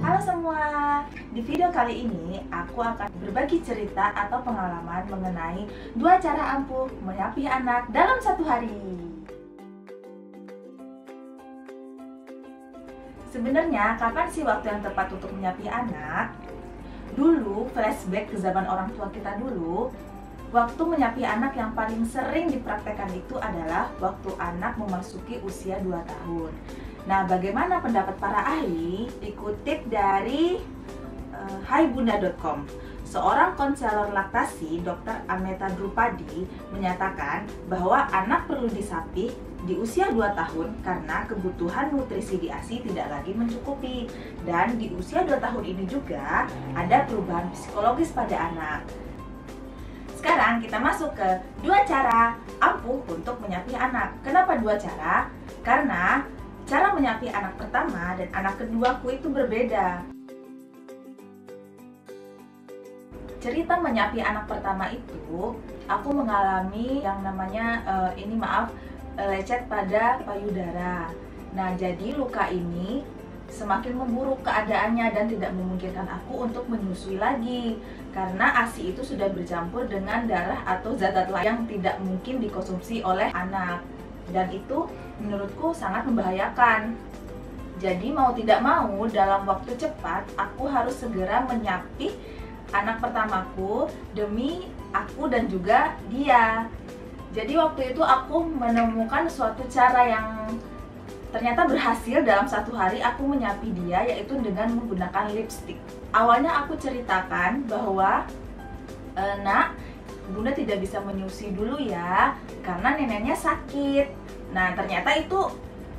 Halo semua, di video kali ini aku akan berbagi cerita atau pengalaman mengenai 2 cara ampuh menyapih anak dalam 1 hari. Sebenarnya kapan sih waktu yang tepat untuk menyapih anak? Dulu, flashback ke zaman orang tua kita dulu, waktu menyapih anak yang paling sering dipraktekkan itu adalah waktu anak memasuki usia 2 tahun. Nah, bagaimana pendapat para ahli? Dikutip dari haibunda.com. Seorang konselor laktasi, Dr. Ameta Drupadi, menyatakan bahwa anak perlu disapih di usia 2 tahun karena kebutuhan nutrisi di ASI tidak lagi mencukupi. Dan di usia 2 tahun ini juga ada perubahan psikologis pada anak. Sekarang kita masuk ke 2 cara ampuh untuk menyapih anak. Kenapa 2 cara? Karena cara menyapih anak pertama dan anak keduaku itu berbeda. Cerita menyapih anak pertama itu, aku mengalami yang namanya, lecet pada payudara. Nah, jadi luka ini semakin memburuk keadaannya dan tidak memungkinkan aku untuk menyusui lagi. Karena ASI itu sudah bercampur dengan darah atau zat-zat lain yang tidak mungkin dikonsumsi oleh anak. Dan itu menurutku sangat membahayakan. Jadi mau tidak mau dalam waktu cepat aku harus segera menyapih anak pertamaku demi aku dan juga dia. Jadi waktu itu aku menemukan suatu cara yang ternyata berhasil. Dalam 1 hari aku menyapih dia, yaitu dengan menggunakan lipstick. Awalnya aku ceritakan bahwa nak, bunda tidak bisa menyusui dulu ya karena neneknya sakit. Nah, ternyata itu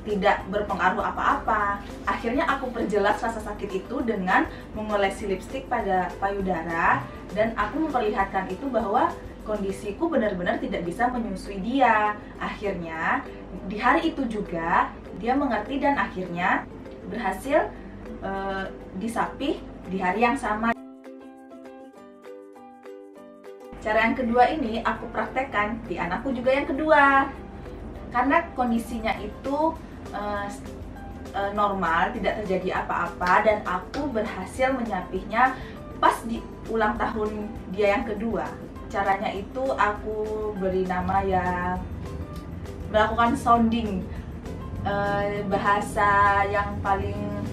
tidak berpengaruh apa-apa. Akhirnya aku perjelas rasa sakit itu dengan mengolesi lipstik pada payudara, dan aku memperlihatkan itu bahwa kondisiku benar-benar tidak bisa menyusui dia. Akhirnya di hari itu juga dia mengerti dan akhirnya berhasil disapih di hari yang sama. Cara yang kedua ini aku praktekkan di anakku juga yang kedua. Karena kondisinya itu normal, tidak terjadi apa-apa, dan aku berhasil menyapihnya pas di ulang tahun dia yang kedua. Caranya itu aku beri nama ya melakukan sounding. Bahasa yang paling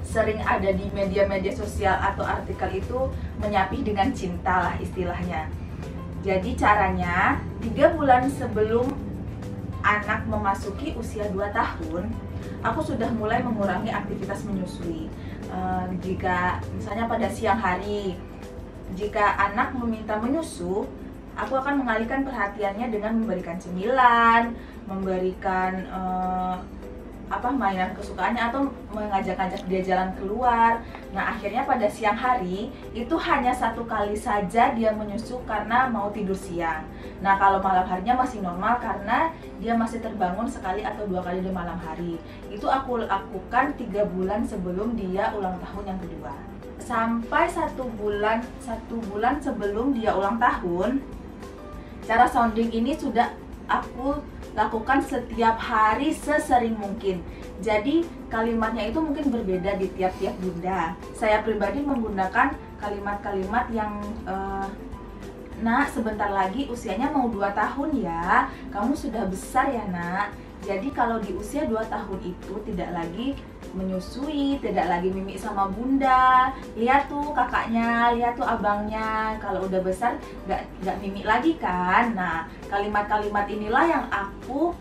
sering ada di media-media sosial atau artikel itu menyapih dengan cinta lah istilahnya. Jadi caranya 3 bulan sebelum anak memasuki usia 2 tahun, aku sudah mulai mengurangi aktivitas menyusui. Jika misalnya pada siang hari, jika anak meminta menyusu, aku akan mengalihkan perhatiannya dengan memberikan cemilan, memberikan mainan kesukaannya, atau mengajak-ajak dia jalan keluar. Nah, akhirnya pada siang hari itu hanya 1 kali saja dia menyusu karena mau tidur siang. Nah, kalau malam harinya masih normal karena dia masih terbangun sekali atau 2 kali di malam hari. Itu aku lakukan 3 bulan sebelum dia ulang tahun yang kedua. Sampai 1 bulan sebelum dia ulang tahun, cara sounding ini sudah aku lakukan setiap hari sesering mungkin. Jadi kalimatnya itu mungkin berbeda di tiap-tiap bunda. Saya pribadi menggunakan kalimat-kalimat yang nak, sebentar lagi usianya mau 2 tahun ya. Kamu sudah besar ya nak. Jadi kalau di usia 2 tahun itu tidak lagi menyusui, tidak lagi mimik sama bunda. Lihat tuh kakaknya, lihat tuh abangnya. Kalau udah besar nggak mimik lagi kan. Nah, kalimat-kalimat inilah yang aku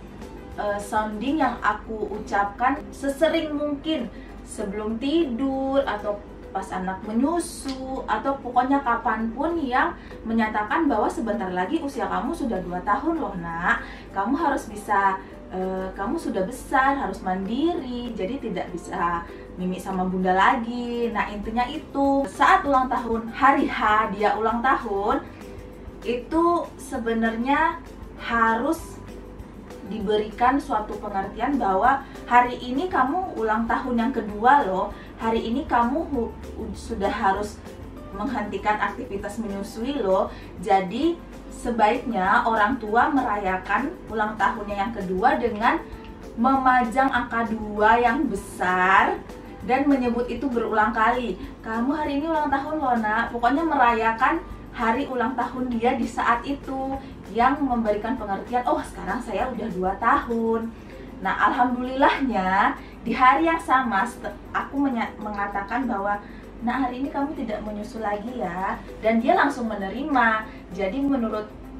sounding, yang aku ucapkan sesering mungkin sebelum tidur atau pas anak menyusu, atau pokoknya kapanpun yang menyatakan bahwa sebentar lagi usia kamu sudah 2 tahun loh nak. Kamu harus bisa, kamu sudah besar, harus mandiri, jadi tidak bisa mimik sama bunda lagi. Nah, intinya itu saat ulang tahun, hari H dia ulang tahun, itu sebenarnya harus diberikan suatu pengertian bahwa hari ini kamu ulang tahun yang kedua loh. Hari ini kamu sudah harus menghentikan aktivitas menyusui loh. Jadi sebaiknya orang tua merayakan ulang tahunnya yang kedua dengan memajang angka 2 yang besar dan menyebut itu berulang kali. Kamu hari ini ulang tahun loh nak. Pokoknya merayakan hari ulang tahun dia di saat itu, yang memberikan pengertian, oh sekarang saya udah 2 tahun. Nah alhamdulillahnya di hari yang sama aku mengatakan bahwa nah hari ini kamu tidak menyusu lagi ya, dan dia langsung menerima. Jadi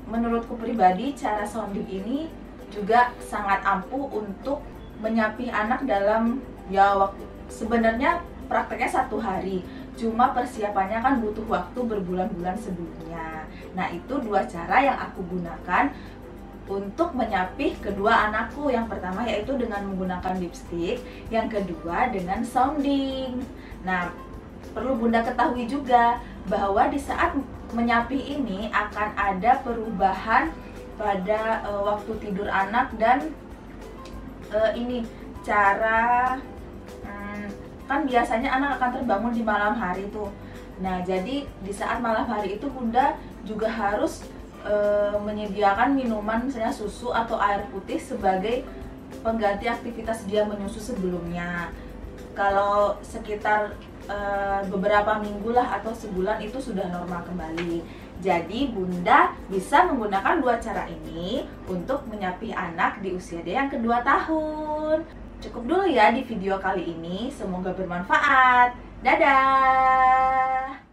menurutku pribadi cara sounding ini juga sangat ampuh untuk menyapih anak dalam waktu, sebenarnya prakteknya 1 hari, cuma persiapannya kan butuh waktu berbulan-bulan sebelumnya. Nah itu 2 cara yang aku gunakan untuk menyapih kedua anakku. Yang pertama yaitu dengan menggunakan lipstick, yang kedua dengan sounding. Nah perlu Bunda ketahui juga bahwa di saat menyapih ini akan ada perubahan pada waktu tidur anak, dan ini cara kan biasanya anak akan terbangun di malam hari tuh. Nah jadi di saat malam hari itu Bunda juga harus menyediakan minuman, misalnya susu atau air putih sebagai pengganti aktivitas dia menyusu sebelumnya. Kalau sekitar beberapa minggu lah atau sebulan itu sudah normal kembali. Jadi Bunda bisa menggunakan 2 cara ini untuk menyapih anak di usia dia yang kedua tahun. Cukup dulu ya di video kali ini, semoga bermanfaat. Dadah!